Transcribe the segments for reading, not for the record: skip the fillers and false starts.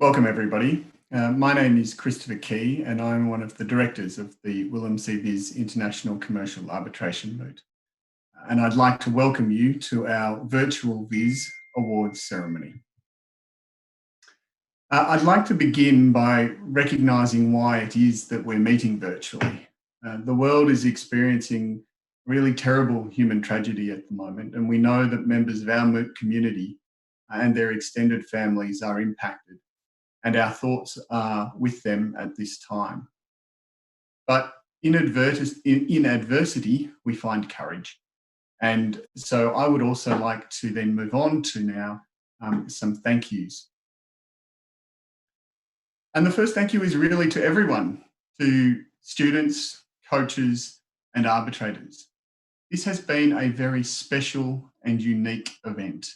Welcome, everybody. My name is Christopher Key, and I'm one of the directors of the Willem C. Viz International Commercial Arbitration Moot. And I'd like to welcome you to our virtual Viz Awards ceremony. I'd like to begin by recognising why it is that we're meeting virtually. The world is experiencing really terrible human tragedy at the moment, and we know that members of our moot community and their extended families are impacted, and our thoughts are with them at this time. But in adversity, we find courage. And so I would also like to then move on to now some thank yous. And the first thank you is really to everyone, to students, coaches, and arbitrators. This has been a very special and unique event.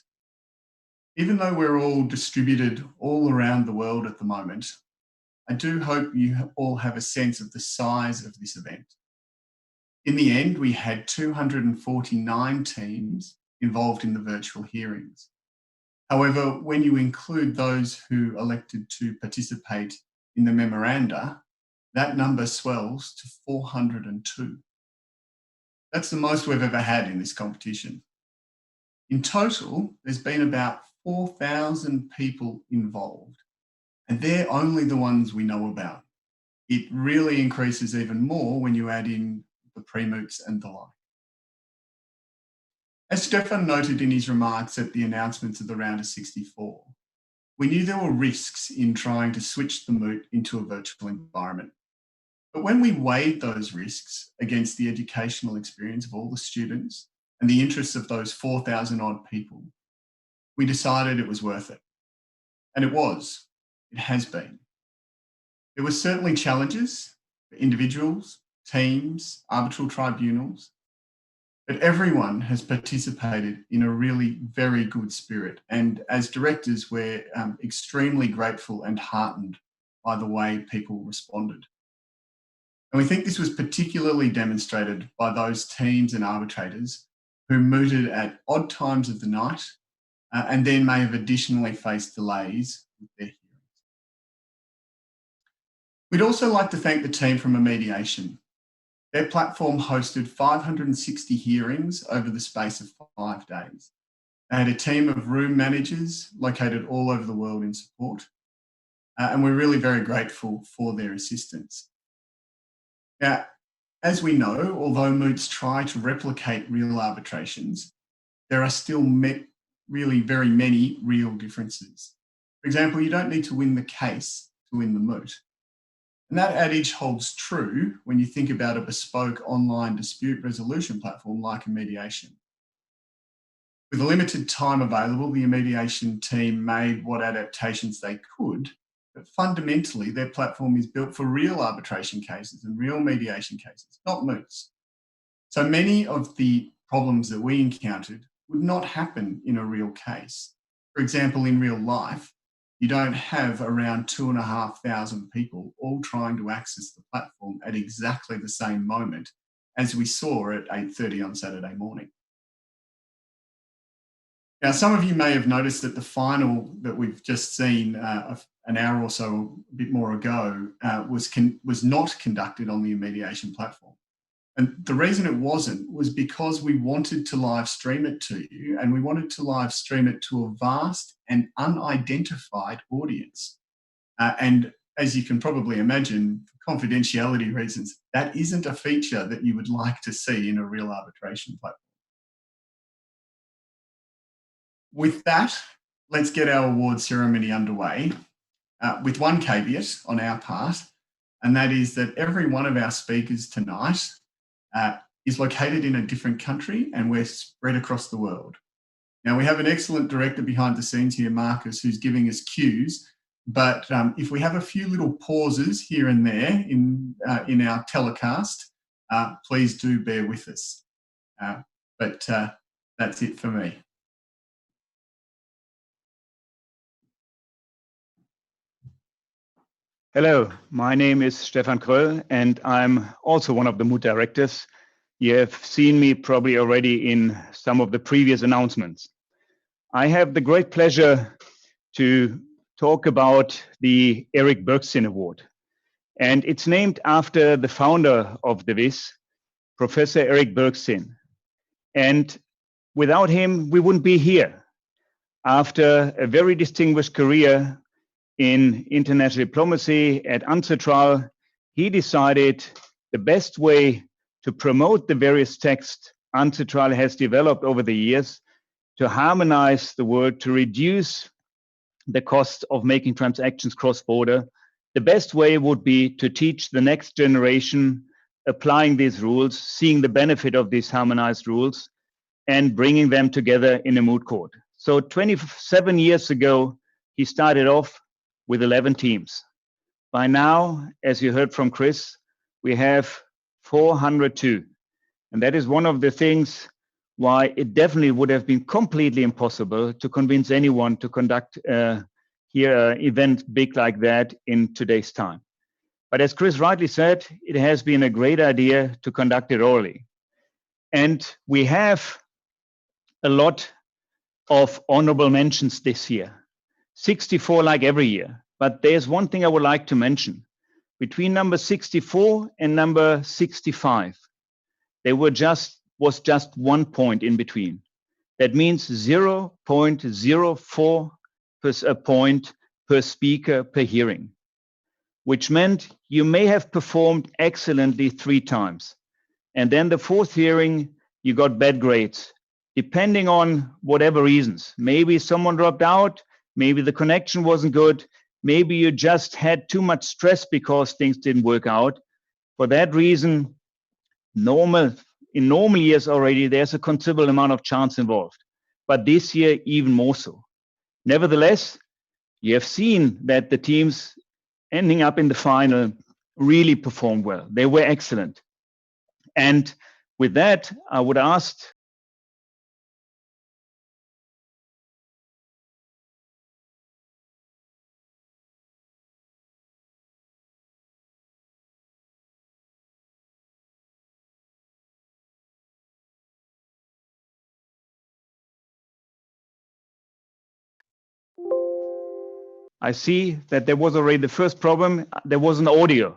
Even though we're all distributed all around the world at the moment, I do hope you all have a sense of the size of this event. In the end, we had 249 teams involved in the virtual hearings. However, when you include those who elected to participate in the memoranda, that number swells to 402. That's the most we've ever had in this competition. In total, there's been about 4,000 people involved, and they're only the ones we know about. It really increases even more when you add in the pre-moots and the like. As Stefan noted in his remarks at the announcements of the round of 64, we knew there were risks in trying to switch the moot into a virtual environment. But when we weighed those risks against the educational experience of all the students and the interests of those 4,000 odd people, we decided it was worth it. And it was. It has been. There were certainly challenges for individuals, teams, arbitral tribunals, but everyone has participated in a really very good spirit. And as directors, we're extremely grateful and heartened by the way people responded. And we think this was particularly demonstrated by those teams and arbitrators who mooted at odd times of the night and then may have additionally faced delays with their hearings. We'd also like to thank the team from Mediation. Their platform hosted 560 hearings over the space of 5 days. They had a team of room managers located all over the world in support, and we're really very grateful for their assistance. Now, as we know, although moots try to replicate real arbitrations, there are still really very many real differences. For example, you don't need to win the case to win the moot. And that adage holds true when you think about a bespoke online dispute resolution platform like Mediation. With a limited time available, the Mediation team made what adaptations they could, but fundamentally their platform is built for real arbitration cases and real mediation cases, not moots. So many of the problems that we encountered would not happen in a real case. For example, in real life, you don't have around 2,500 people all trying to access the platform at exactly the same moment as we saw at 8:30 on Saturday morning. Now, some of you may have noticed that the final that we've just seen an hour or so, a bit more ago, was not conducted on the Mediation platform. And the reason it wasn't was because we wanted to live stream it to you, and we wanted to live stream it to a vast and unidentified audience. And as you can probably imagine, for confidentiality reasons, that isn't a feature that you would like to see in a real arbitration platform. With that, let's get our award ceremony underway with one caveat on our part, and that is that every one of our speakers tonight is located in a different country, and we're spread across the world. Now, we have an excellent director behind the scenes here, Marcus, who's giving us cues, but if we have a few little pauses here and there in our telecast, please do bear with us. But that's it for me. Hello, my name is Stefan Kröll, and I'm also one of the moot directors. You have seen me probably already in some of the previous announcements. I have the great pleasure to talk about the Eric Bergson Award. And it's named after the founder of the WIS, Professor Eric Bergson. And without him, we wouldn't be here. After a very distinguished career in international diplomacy at UNCITRAL, he decided the best way to promote the various texts UNCITRAL has developed over the years to harmonize the world, to reduce the cost of making transactions cross-border. The best way would be to teach the next generation applying these rules, seeing the benefit of these harmonized rules, and bringing them together in a moot court. So 27 years ago, he started off with 11 teams. By now, as you heard from Chris, we have 402. And that is one of the things why it definitely would have been completely impossible to convince anyone to conduct here an event big like that in today's time. But as Chris rightly said, it has been a great idea to conduct it orally. And we have a lot of honorable mentions this year, 64 like every year. But there's one thing I would like to mention. Between number 64 and number 65, there was just 1 point in between. That means 0.04 point per speaker per hearing, which meant you may have performed excellently 3 times. And then the 4th hearing, you got bad grades, depending on whatever reasons. Maybe someone dropped out, maybe the connection wasn't good, maybe you just had too much stress because things didn't work out. For that reason, in normal years already, there's a considerable amount of chance involved. But this year, even more so. Nevertheless, you have seen that the teams ending up in the final really performed well. They were excellent. And with that, I would ask I see that there was already the first problem. There was an audio.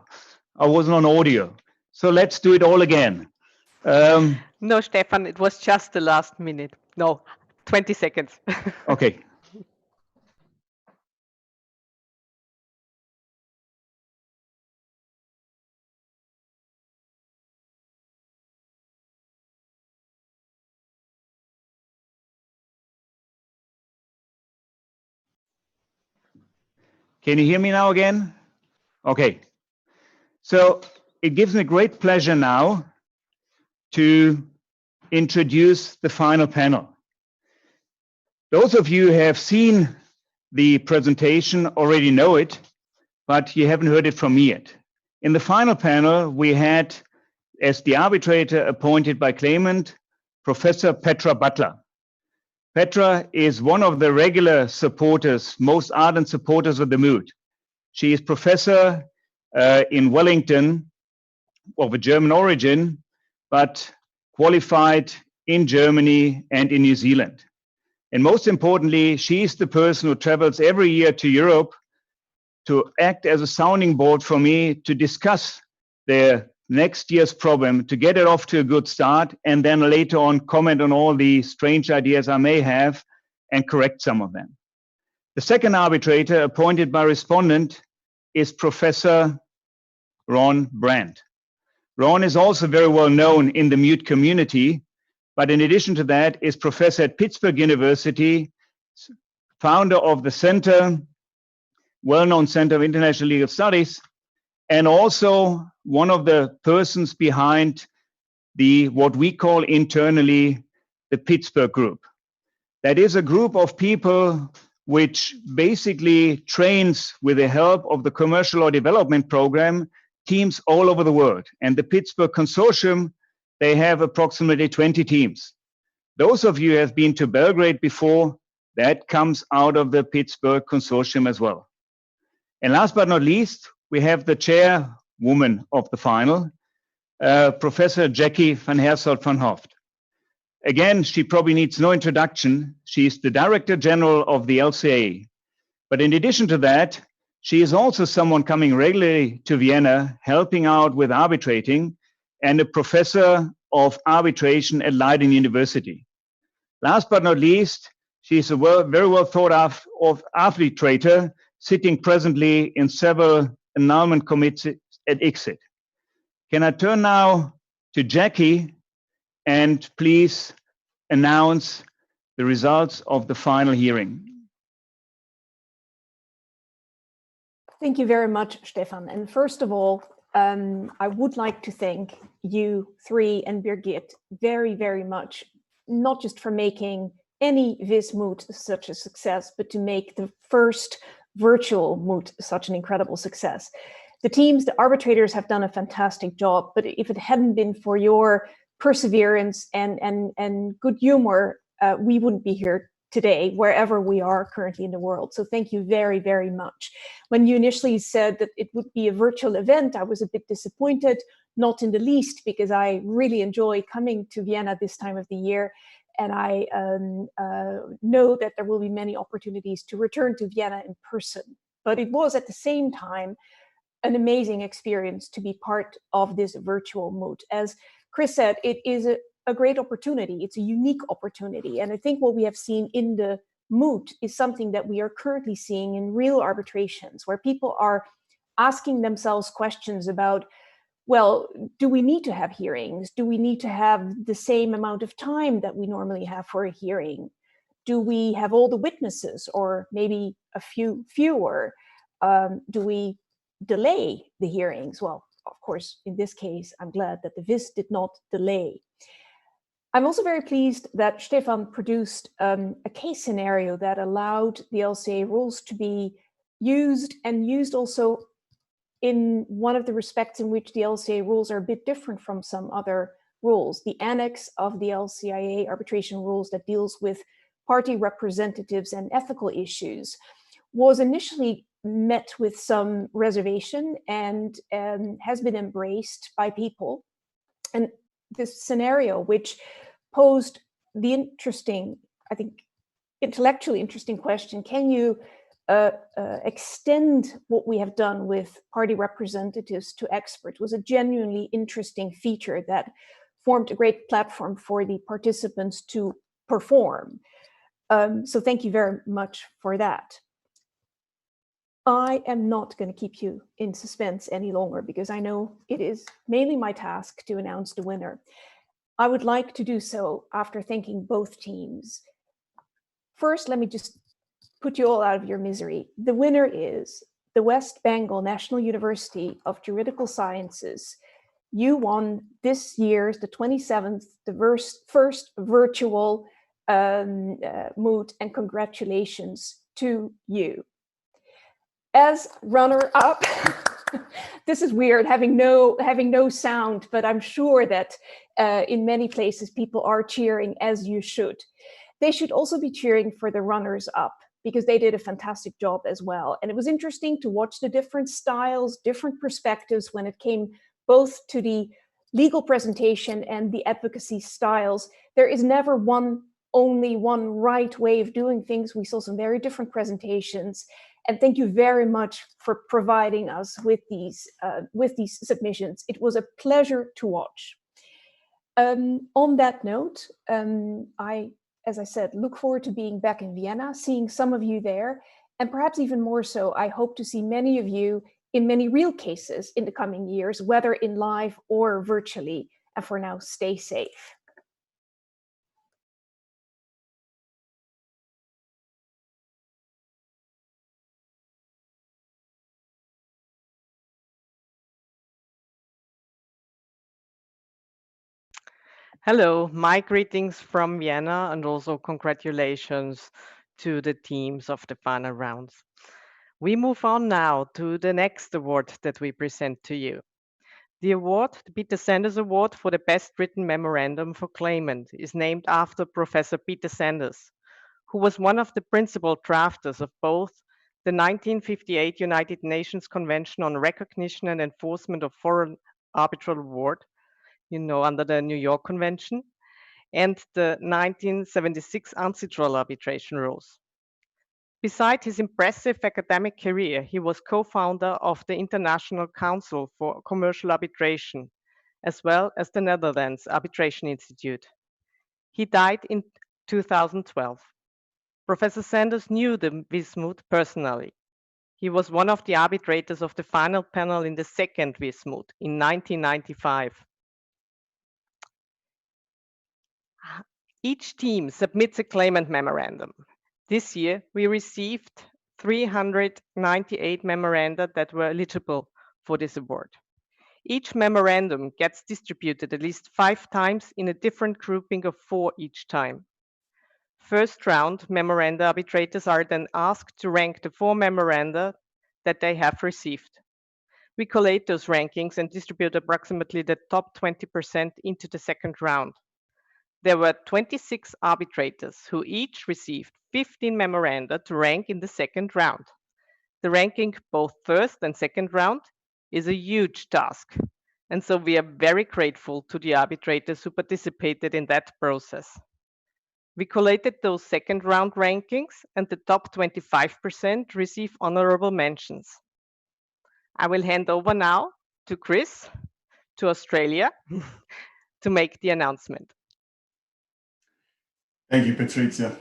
I wasn't on audio. So let's do it all again. No, Stefan, it was just the last minute. No, 20 seconds. Okay. Can you hear me now again? Okay. So it gives me great pleasure now to introduce the final panel. Those of you who have seen the presentation already know it, but you haven't heard it from me yet. In the final panel, we had, as the arbitrator appointed by claimant, Professor Petra Butler. Petra is one of the regular supporters, most ardent supporters of the moot. She is professor in Wellington, of a German origin, but qualified in Germany and in New Zealand. And most importantly, she is the person who travels every year to Europe to act as a sounding board for me to discuss the next year's problem, to get it off to a good start, and then later on comment on all the strange ideas I may have and correct some of them. The second arbitrator appointed by respondent is Professor Ron Brandt. Ron is also very well known in the mute community, but in addition to that is professor at Pittsburgh University, founder of the center, well-known Center of International Legal Studies, and also one of the persons behind what we call internally the Pittsburgh Group. That is a group of people which basically trains, with the help of the Commercial Law Development Program, teams all over the world. And the Pittsburgh Consortium, they have approximately 20 teams. Those of you who have been to Belgrade before, that comes out of the Pittsburgh Consortium as well. And last but not least, we have the chairwoman of the final, Professor Jackie van Herselt van Hoft. Again, she probably needs no introduction. She's the Director General of the LCA. But in addition to that, she is also someone coming regularly to Vienna, helping out with arbitrating, and a professor of arbitration at Leiden University. Last but not least, she is a very well thought of arbitrator, sitting presently in several annulment committees at ICSID. Can I turn now to Jackie and please announce the results of the final hearing? Thank you very much, Stefan. And first of all, I would like to thank you three and Birgit very, very much, not just for making any Vis Moot such a success, but to make the first virtual Moot such an incredible success. The teams, the arbitrators have done a fantastic job, but if it hadn't been for your perseverance and good humor, we wouldn't be here today, wherever we are currently in the world. So thank you very, very much. When you initially said that it would be a virtual event, I was a bit disappointed, not in the least, because I really enjoy coming to Vienna this time of the year. And I know that there will be many opportunities to return to Vienna in person. But it was at the same time an amazing experience to be part of this virtual moot. As Chris said, it is a great opportunity. It's a unique opportunity. And I think what we have seen in the moot is something that we are currently seeing in real arbitrations, where people are asking themselves questions about, well, do we need to have hearings? Do we need to have the same amount of time that we normally have for a hearing? Do we have all the witnesses or maybe a few fewer? Do we delay the hearings? Well, of course, in this case, I'm glad that the VIS did not delay. I'm also very pleased that Stefan produced a case scenario that allowed the LCA rules to be used, and used also in one of the respects in which the LCA rules are a bit different from some other rules. The annex of the LCIA arbitration rules that deals with party representatives and ethical issues was initially met with some reservation and has been embraced by people. And this scenario, which posed the interesting, I think, intellectually interesting question, can you extend what we have done with party representatives to experts, was a genuinely interesting feature that formed a great platform for the participants to perform. So thank you very much for that. I am not going to keep you in suspense any longer because I know it is mainly my task to announce the winner. I would like to do so after thanking both teams. First, let me just put you all out of your misery. The winner is the West Bengal National University of Juridical Sciences. You won this year's, the 27th, the first virtual moot, and congratulations to you. As runner-up, this is weird having no sound, but I'm sure that in many places people are cheering, as you should. They should also be cheering for the runners-up because they did a fantastic job as well. And it was interesting to watch the different styles, different perspectives when it came both to the legal presentation and the advocacy styles. There is never only one right way of doing things. We saw some very different presentations. And thank you very much for providing us with these submissions. It was a pleasure to watch. On that note, as I said, look forward to being back in Vienna, seeing some of you there, and perhaps even more so, I hope to see many of you in many real cases in the coming years, whether in live or virtually. And for now, stay safe. Hello, my greetings from Vienna and also congratulations to the teams of the final rounds. We move on now to the next award that we present to you. The award, the Peter Sanders Award for the Best Written Memorandum for Claimant, is named after Professor Peter Sanders, who was one of the principal drafters of both the 1958 United Nations Convention on Recognition and Enforcement of Foreign Arbitral Award, under the New York Convention, and the 1976 Ancestral Arbitration Rules. Besides his impressive academic career, he was co-founder of the International Council for Commercial Arbitration, as well as the Netherlands Arbitration Institute. He died in 2012. Professor Sanders knew the Wismut personally. He was one of the arbitrators of the final panel in the second Wismut in 1995. Each team submits a claimant memorandum. This year, we received 398 memoranda that were eligible for this award. Each memorandum gets distributed at least 5 times in a different grouping of 4 each time. First round memoranda arbitrators are then asked to rank the 4 memoranda that they have received. We collate those rankings and distribute approximately the top 20% into the second round. There were 26 arbitrators who each received 15 memoranda to rank in the second round. The ranking both first and second round is a huge task, and so we are very grateful to the arbitrators who participated in that process. We collated those second round rankings, and the top 25% receive honorable mentions. I will hand over now to Chris, to Australia, to make the announcement. Thank you, Patrizia.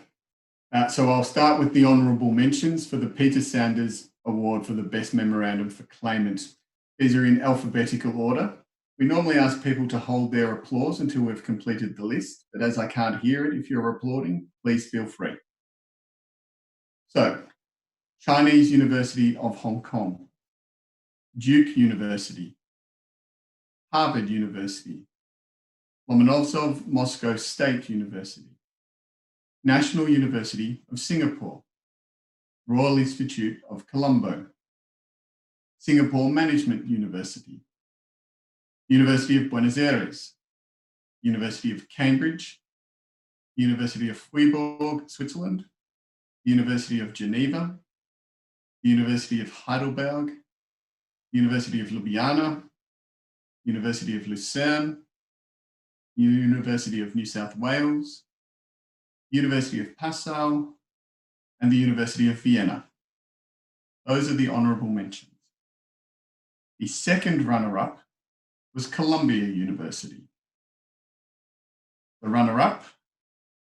So I'll start with the honourable mentions for the Peter Sanders Award for the Best Memorandum for Claimant. These are in alphabetical order. We normally ask people to hold their applause until we've completed the list, but as I can't hear it if you're applauding, please feel free. So, Chinese University of Hong Kong, Duke University, Harvard University, Lomonosov Moscow State University, National University of Singapore, Royal Institute of Colombo, Singapore Management University, University of Buenos Aires, University of Cambridge, University of Freiburg, Switzerland, University of Geneva, University of Heidelberg, University of Ljubljana, University of Lucerne, University of New South Wales, University of Passau, and the University of Vienna. Those are the honourable mentions. The second runner-up was Columbia University. The runner-up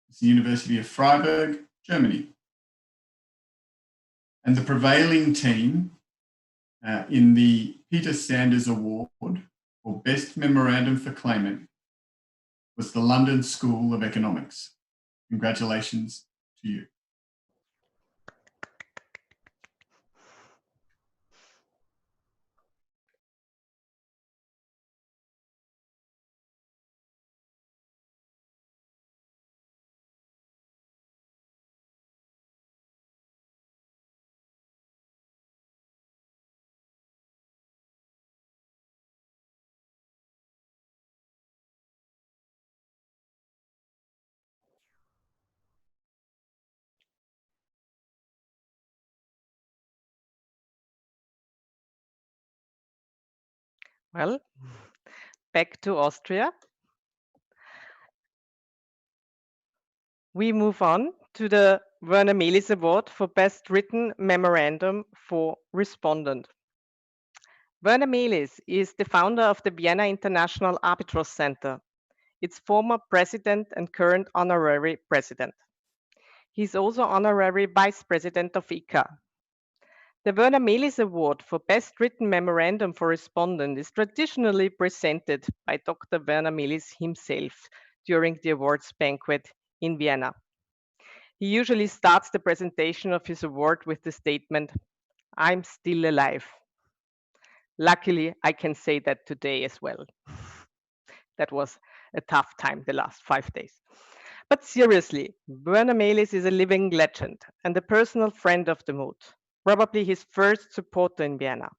is the University of Freiburg, Germany. And the prevailing team in the Peter Sanders Award for Best Memorandum for Claimant was the London School of Economics. Congratulations to you. Well, back to Austria. We move on to the Werner Melis Award for Best Written Memorandum for Respondent. Werner Melis is the founder of the Vienna International Arbitral Center, its former president and current honorary president. He's also honorary vice president of ICA. The Werner Melis Award for Best Written Memorandum for Respondent is traditionally presented by Dr. Werner Melis himself during the awards banquet in Vienna. He usually starts the presentation of his award with the statement, "I'm still alive." Luckily, I can say that today as well. That was a tough time the last 5 days. But seriously, Werner Melis is a living legend and a personal friend of the mood, probably his first supporter in Vienna.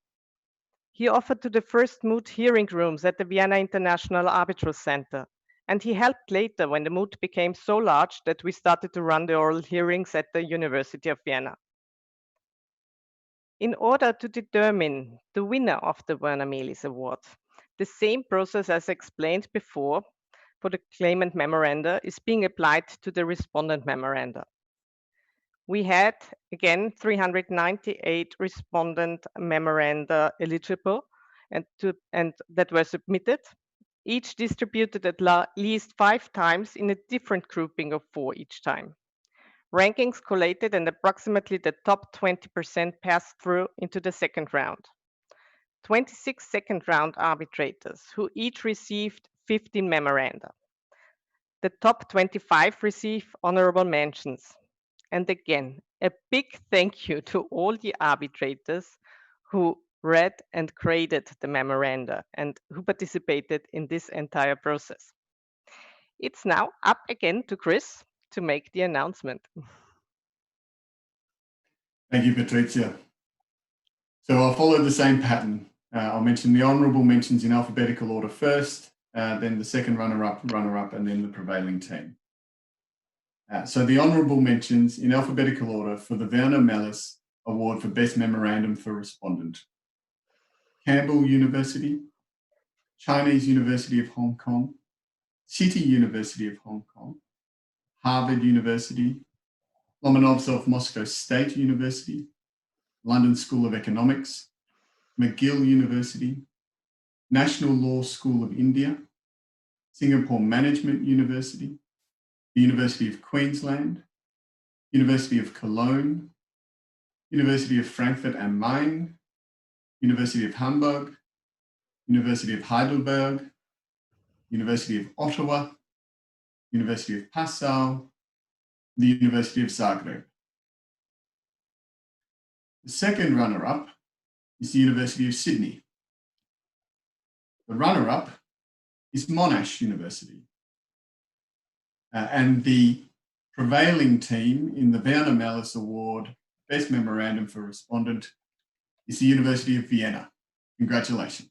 He offered to the first moot hearing rooms at the Vienna International Arbitral Center, and he helped later when the moot became so large that we started to run the oral hearings at the University of Vienna. In order to determine the winner of the Werner Melis Award, the same process as explained before for the claimant memoranda is being applied to the respondent memoranda. We had, again, 398 respondent memoranda eligible and that were submitted, each distributed at least 5 times in a different grouping of 4 each time. Rankings collated and approximately the top 20% passed through into the second round. 26 second round arbitrators who each received 15 memoranda. The top 25 receive honorable mentions. And again, a big thank you to all the arbitrators who read and graded the memoranda and who participated in this entire process. It's now up again to Chris to make the announcement. Thank you, Patricia. So I'll follow the same pattern. I'll mention the honourable mentions in alphabetical order first, then the second runner-up, and then the prevailing team. So the honourable mentions in alphabetical order for the Werner Mellis Award for Best Memorandum for Respondent. Campbell University, Chinese University of Hong Kong, City University of Hong Kong, Harvard University, Lomonosov Moscow State University, London School of Economics, McGill University, National Law School of India, Singapore Management University, the University of Queensland, University of Cologne, University of Frankfurt am Main, University of Hamburg, University of Heidelberg, University of Ottawa, University of Passau, the University of Zagreb. The second runner-up is the University of Sydney. The runner-up is Monash University. And the prevailing team in the Werner Mellis Award Best Memorandum for Respondent is the University of Vienna. Congratulations.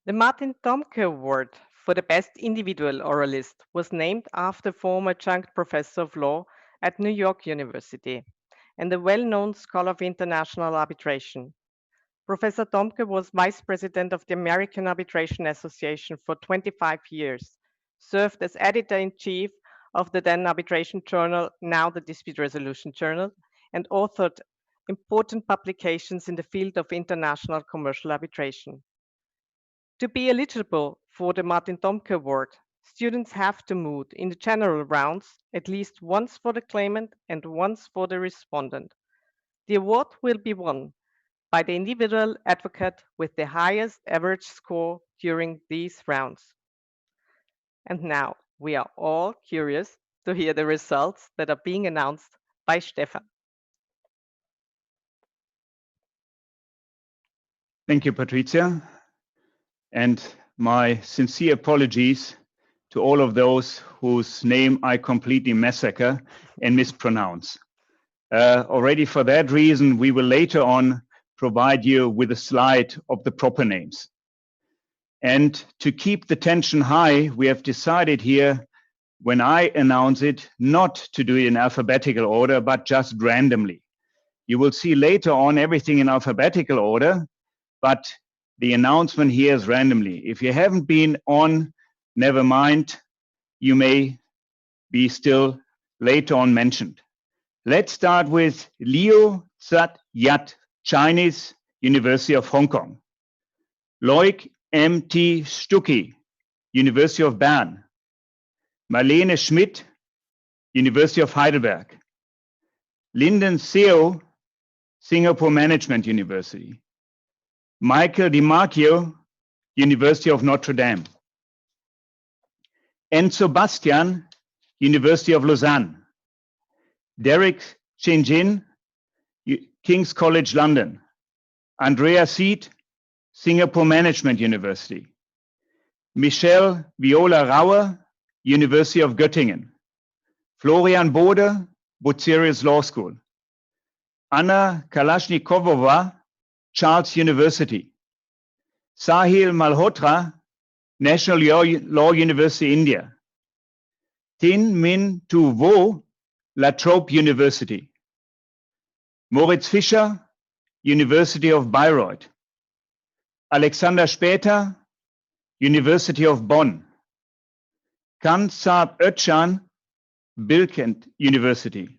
The Martin Tomke Award for the Best Individual Oralist was named after former adjunct professor of law at New York University and a well-known scholar of international arbitration. Professor Tomke was vice president of the American Arbitration Association for 25 years, served as editor-in-chief of the then arbitration journal, now the Dispute Resolution Journal, and authored important publications in the field of international commercial arbitration. To be eligible for the Martin Tomke Award, students have to moot in the general rounds at least once for the claimant and once for the respondent. The award will be won by the individual advocate with the highest average score during these rounds. And now we are all curious to hear the results that are being announced by Stefan. Thank you, Patricia. And my sincere apologies to all of those whose name I completely massacre and mispronounce. Already for that reason, we will later on provide you with a slide of the proper names. And to keep the tension high, we have decided here, when I announce it, not to do it in alphabetical order, but just randomly. You will see later on everything in alphabetical order, but the announcement here is randomly. If you haven't been on, never mind, you may be still later on mentioned. Let's start with Liu Zat Yat, Chinese University of Hong Kong. Loic M.T. Stucki, University of Bern. Marlene Schmidt, University of Heidelberg. Lyndon Seo, Singapore Management University. Michael DiMarchio, University of Notre Dame. Enzo Bastian, University of Lausanne. Derek Chinjin, King's College London. Andrea Seed, Singapore Management University. Michelle Viola Rauer, University of Göttingen. Florian Bode, Bucerius Law School. Anna Kalashnikovova, Charles University. Sahil Malhotra, National Law University, India. Tin Min Tu Vo, La Trobe University. Moritz Fischer, University of Bayreuth. Alexander Später, University of Bonn. Kan Saab Özcan, Bilkent University.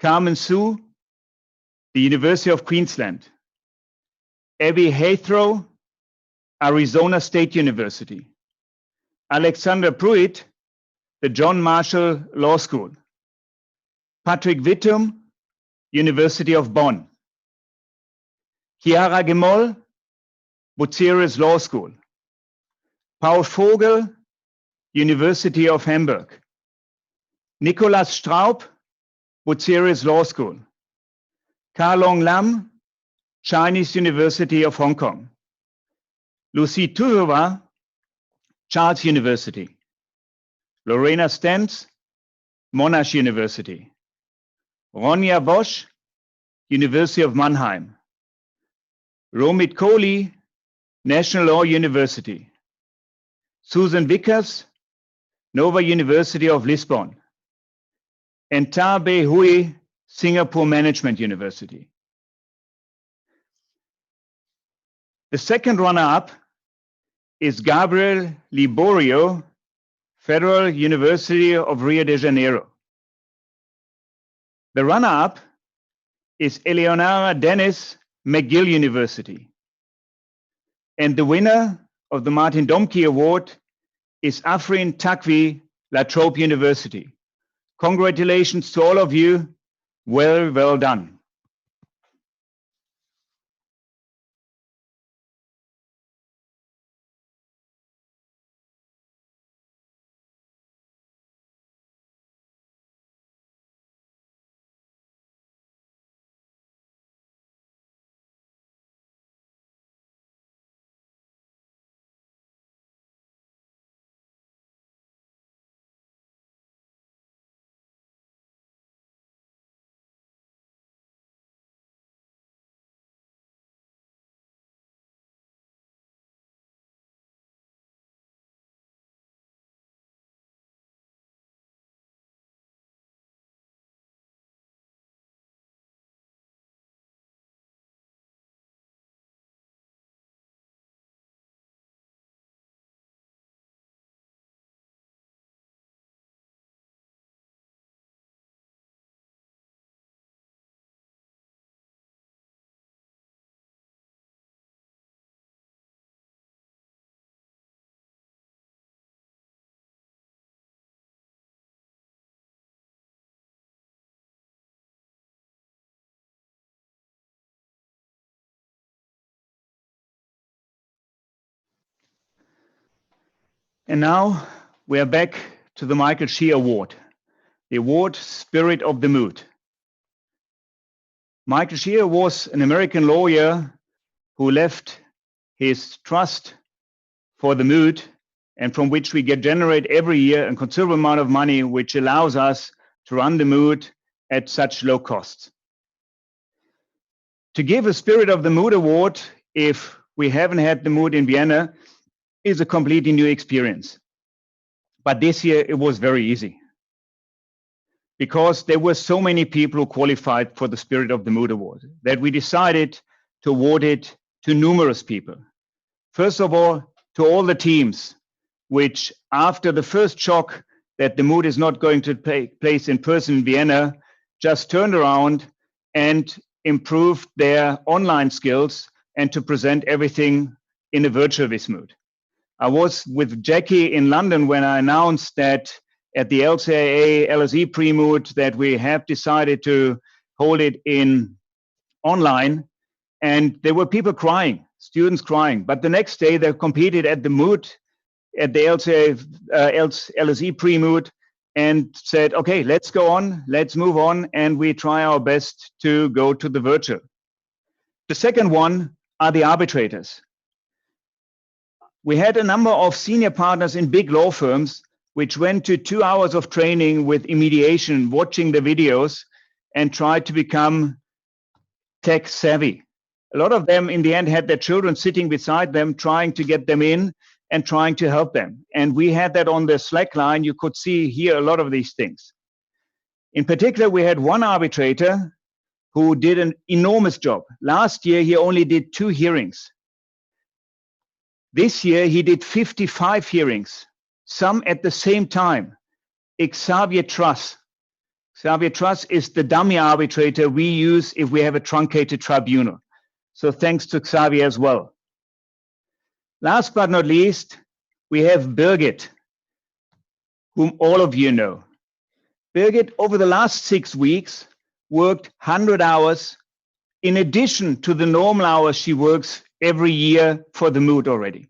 Carmen Su, the University of Queensland. Abby Haythrow, Arizona State University. Alexander Pruitt, the John Marshall Law School. Patrick Wittum, University of Bonn. Chiara Gemol, Bucerius Law School. Paul Vogel, University of Hamburg. Nicolas Straub, Bucerius Law School. Ka-Long Lam, Chinese University of Hong Kong. Lucy Tuzova, Charles University. Lorena Stentz, Monash University. Ronja Bosch, University of Mannheim. Romit Kohli, National Law University. Susan Vickers, Nova University of Lisbon. And Ta Bei Hui, Singapore Management University. The second runner-up is Gabriel Liborio, Federal University of Rio de Janeiro. The runner-up is Eleonora Dennis, McGill University. And the winner of the Martin Domke Award is Afrin Takvi, La Trobe University. Congratulations to all of you. Well done. And now we are back to the Michael Shea Award, the award Spirit of the Mood. Michael Shea was an American lawyer who left his trust for the mood, and from which we generate every year a considerable amount of money, which allows us to run the mood at such low costs. To give a Spirit of the Mood award, if we haven't had the mood in Vienna, is a completely new experience. But this year it was very easy because there were so many people who qualified for the Spirit of the Mood award that we decided to award it to numerous people. First of all, to all the teams, which after the first shock that the mood is not going to take place in person in Vienna, just turned around and improved their online skills and to present everything in a virtual mood. I was with Jackie in London when I announced that at the LCIA LSE pre-mood that we have decided to hold it in online, and there were people crying, students crying. But the next day they competed at the mood, at the LSE pre-mood, and said, okay, let's go on, let's move on, and we try our best to go to the virtual. The second one are the arbitrators. We had a number of senior partners in big law firms which went to 2 hours of training with mediation, watching the videos, and tried to become tech savvy. A lot of them in the end had their children sitting beside them, trying to get them in and trying to help them. And we had that on the Slack line. You could see here a lot of these things. In particular, we had one arbitrator who did an enormous job. Last year, he only did 2 hearings. This year, he did 55 hearings, some at the same time. Xavier Truss. Xavier Truss is the dummy arbitrator we use if we have a truncated tribunal. So thanks to Xavier as well. Last but not least, we have Birgit, whom all of you know. Birgit, over the last 6 weeks, worked 100 hours in addition to the normal hours she works every year for the mood already.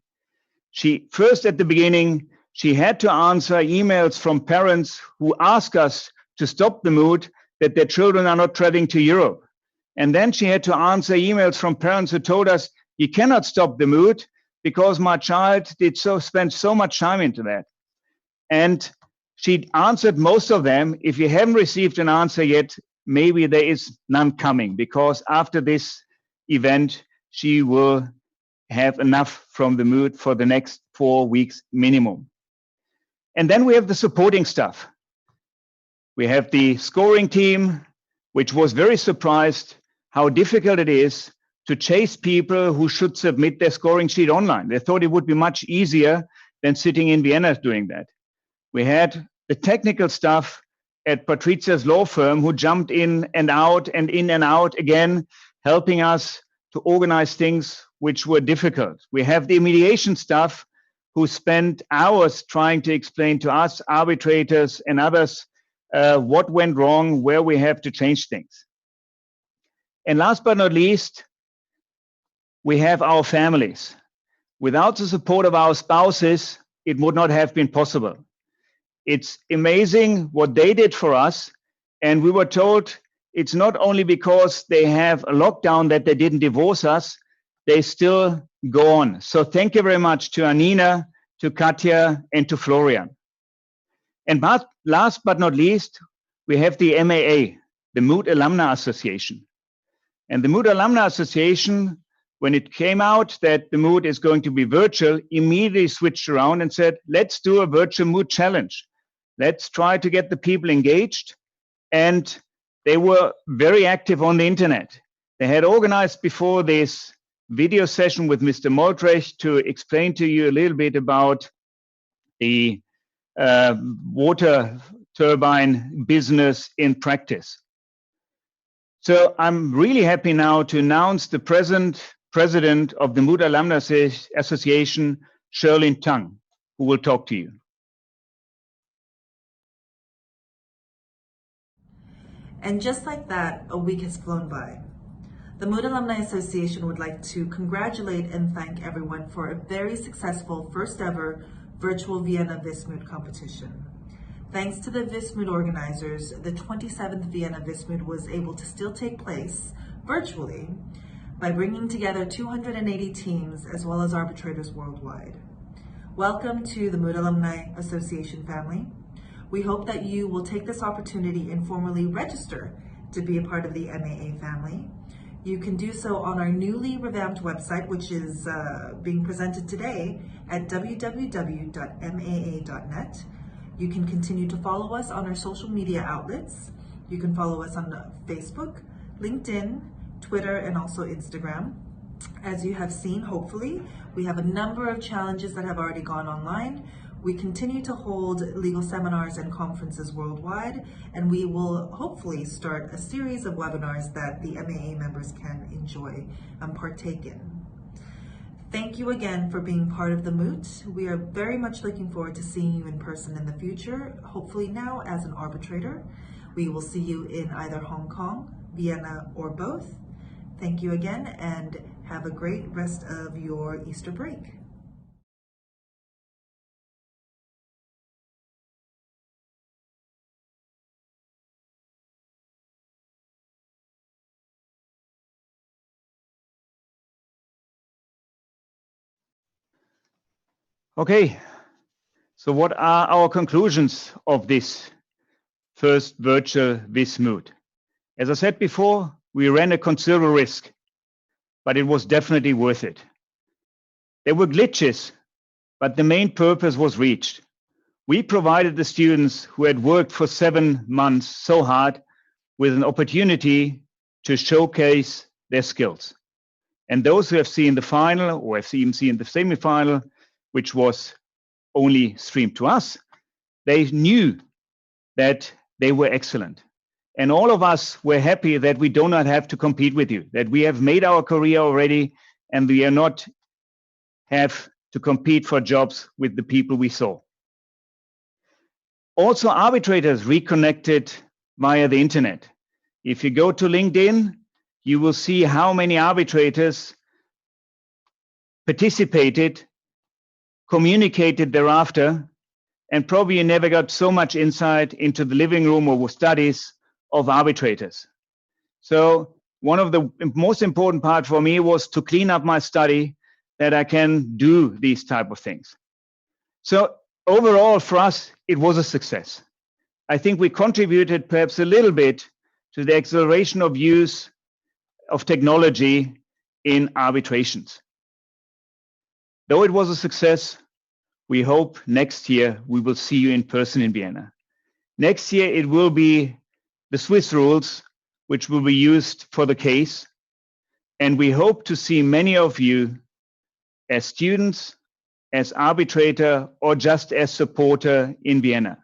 She first at the beginning, she had to answer emails from parents who ask us to stop the mood that their children are not traveling to Europe. And then she had to answer emails from parents who told us, you cannot stop the mood because my child spend so much time into that. And she answered most of them. If you haven't received an answer yet, maybe there is none coming, because after this event, she will have enough from the mood for the next 4 weeks minimum. And then we have the supporting staff. We have the scoring team, which was very surprised how difficult it is to chase people who should submit their scoring sheet online. They thought it would be much easier than sitting in Vienna doing that. We had the technical staff at Patrizia's law firm who jumped in and out again, helping us to organize things which were difficult. We have the mediation staff who spent hours trying to explain to us, arbitrators and others, what went wrong, where we have to change things. And last but not least, we have our families. Without the support of our spouses, it would not have been possible. It's amazing what they did for us. And we were told it's not only because they have a lockdown that they didn't divorce us, they still go on. So thank you very much to Anina, to Katja, and to Florian. And last but not least, we have the MAA, the Mood Alumni Association. And the Mood Alumni Association, when it came out that the Mood is going to be virtual, immediately switched around and said, let's do a virtual Mood challenge. Let's try to get the people engaged. And they were very active on the internet. They had organized before this video session with Mr. Moldrecht to explain to you a little bit about the water turbine business in practice. So I'm really happy now to announce the president of the Mood Alumni Association, Cherlene Tong, who will talk to you. And just like that, a week has flown by. The Mood Alumni Association would like to congratulate and thank everyone for a very successful first ever virtual Vienna Vismood competition. Thanks to the Vismood organizers, the 27th Vienna Vismood was able to still take place virtually by bringing together 280 teams as well as arbitrators worldwide. Welcome to the Mood Alumni Association family. We hope that you will take this opportunity and formally register to be a part of the MAA family. You can do so on our newly revamped website, which is being presented today at www.maa.net. You can continue to follow us on our social media outlets. You can follow us on Facebook, LinkedIn, Twitter, and also Instagram. As you have seen, hopefully, we have a number of challenges that have already gone online. We continue to hold legal seminars and conferences worldwide, and we will hopefully start a series of webinars that the MAA members can enjoy and partake in. Thank you again for being part of the Moot. We are very much looking forward to seeing you in person in the future, hopefully now as an arbitrator. We will see you in either Hong Kong, Vienna, or both. Thank you again, and have a great rest of your Easter break. Okay, so what are our conclusions of this first virtual Wismut? As I said before, we ran a considerable risk, but it was definitely worth it. There were glitches, but the main purpose was reached. We provided the students who had worked for 7 months so hard with an opportunity to showcase their skills. And those who have seen the final or have even seen the semi-final, which was only streamed to us, they knew that they were excellent. And all of us were happy that we do not have to compete with you, that we have made our career already and we are not have to compete for jobs with the people we saw. Also, arbitrators reconnected via the internet. If you go to LinkedIn, you will see how many arbitrators participated, communicated thereafter, and probably you never got so much insight into the living room or studies of arbitrators. So one of the most important part for me was to clean up my study that I can do these type of things. So overall for us, it was a success. I think we contributed perhaps a little bit to the acceleration of use of technology in arbitrations. Though it was a success, we hope next year we will see you in person in Vienna. Next year it will be the Swiss rules which will be used for the case, and we hope to see many of you as students, as arbitrator, or just as supporter in Vienna.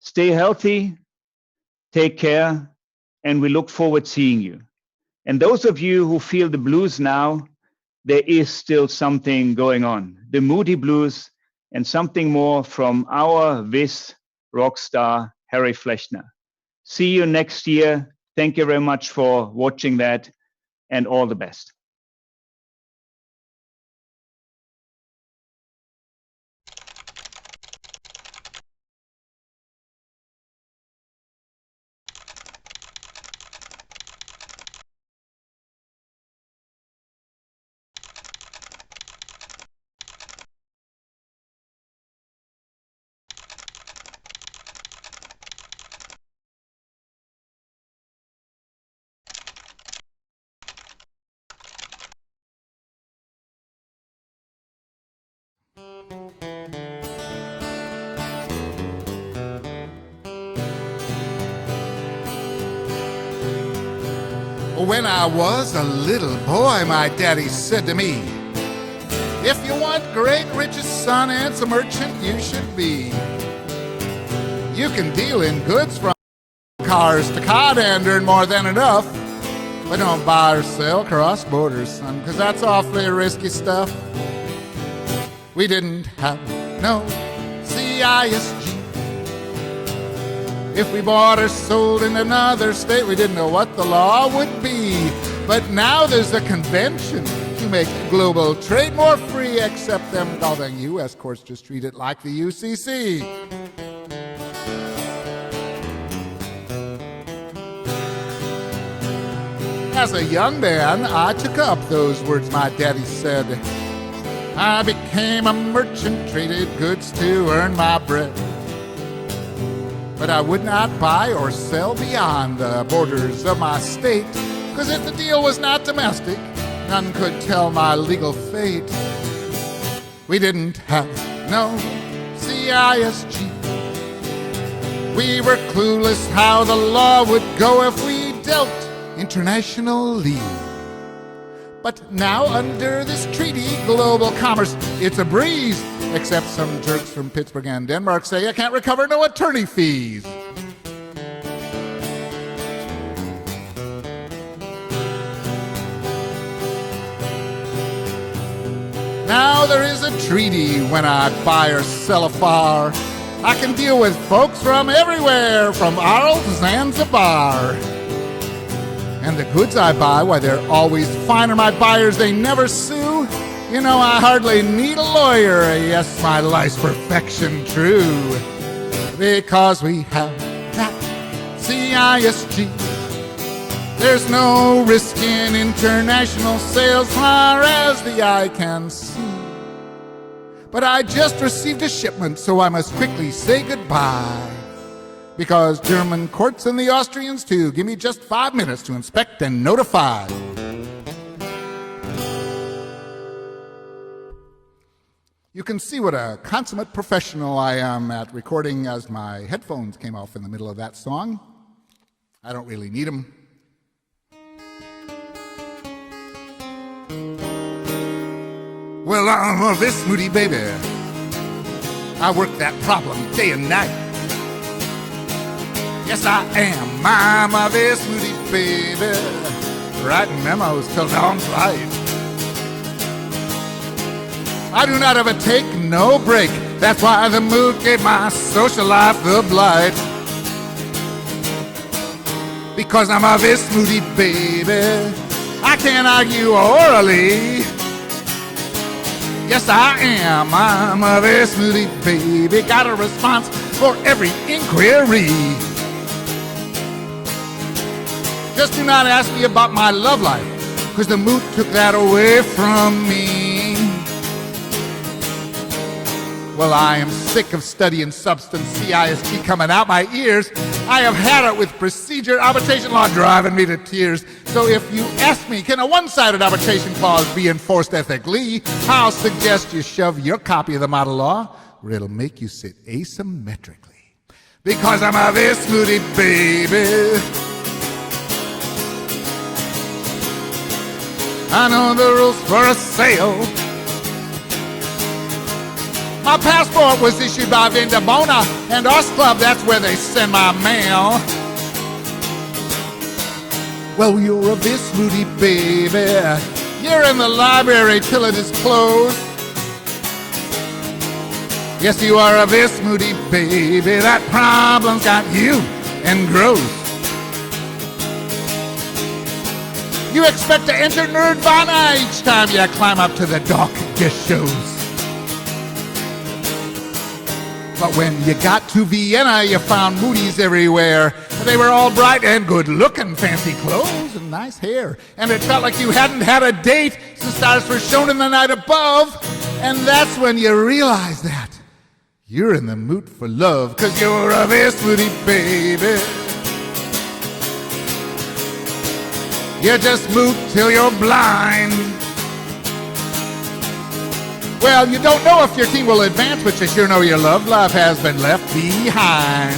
Stay healthy, take care, and we look forward to seeing you. And those of you who feel the blues now, there is still something going on. The moody blues and something more from our Wiss rock star, Harry Flechner. See you next year. Thank you very much for watching that, and all the best. When I was a little boy, my daddy said to me, if you want great riches, son, and some merchant you should be. You can deal in goods from cars to cod and earn more than enough, but don't buy or sell cross borders, son, because that's awfully risky stuff. We didn't have no CISG. If we bought or sold in another state, we didn't know what the law would be. But now there's a convention to make global trade more free, except them golden U.S. courts just treat it like the UCC. As a young man, I took up those words my daddy said. I became a merchant, traded goods to earn my bread. But I would not buy or sell beyond the borders of my state, because if the deal was not domestic, none could tell my legal fate. We didn't have no CISG. We were clueless how the law would go if we dealt internationally. But now under this treaty, global commerce, it's a breeze. Except some jerks from Pittsburgh and Denmark say I can't recover no attorney fees. Now there is a treaty when I buy or sell afar. I can deal with folks from everywhere, from Arles to Zanzibar. And the goods I buy, why they're always fine, are my buyers, they never sue. You know, I hardly need a lawyer, yes, my life's perfection true. Because we have that CISG. There's no risk in international sales, far as the eye can see. But I just received a shipment, so I must quickly say goodbye. Because German courts and the Austrians too give me just 5 minutes to inspect and notify. You can see what a consummate professional I am at recording, as my headphones came off in the middle of that song. I don't really need them. Well, I'm a this moody baby. I work that problem day and night. Yes, I am. I'm a this moody baby, writing memos till dawn's light. I do not ever take no break. That's why the mood gave my social life the blight. Because I'm a this moody baby, I can't argue orally. Yes, I am. I'm a this moody baby. Got a response for every inquiry. Just do not ask me about my love life, because the mood took that away from me. Well, I am sick of studying substance, CIST coming out my ears. I have had it with procedure, arbitration law driving me to tears. So if you ask me, can a one-sided arbitration clause be enforced ethically, I'll suggest you shove your copy of the model law where it'll make you sit asymmetrically. Because I'm a this moody baby. I know the rules for a sale. My passport was issued by Vindabona, and Oz Club, that's where they send my mail. Well, you're a this moody baby. You're in the library till it is closed. Yes, you are a this moody baby. That problem's got you engrossed. You expect to enter Nerdvana each time you climb up to the dock guest shows. But when you got to Vienna, you found moodies everywhere. They were all bright and good-looking, fancy clothes and nice hair. And it felt like you hadn't had a date since stars were shown in the night above. And that's when you realize that you're in the mood for love, 'cause you're a this moody baby. You just mood till you're blind. Well, you don't know if your team will advance, but you sure know your love life has been left behind.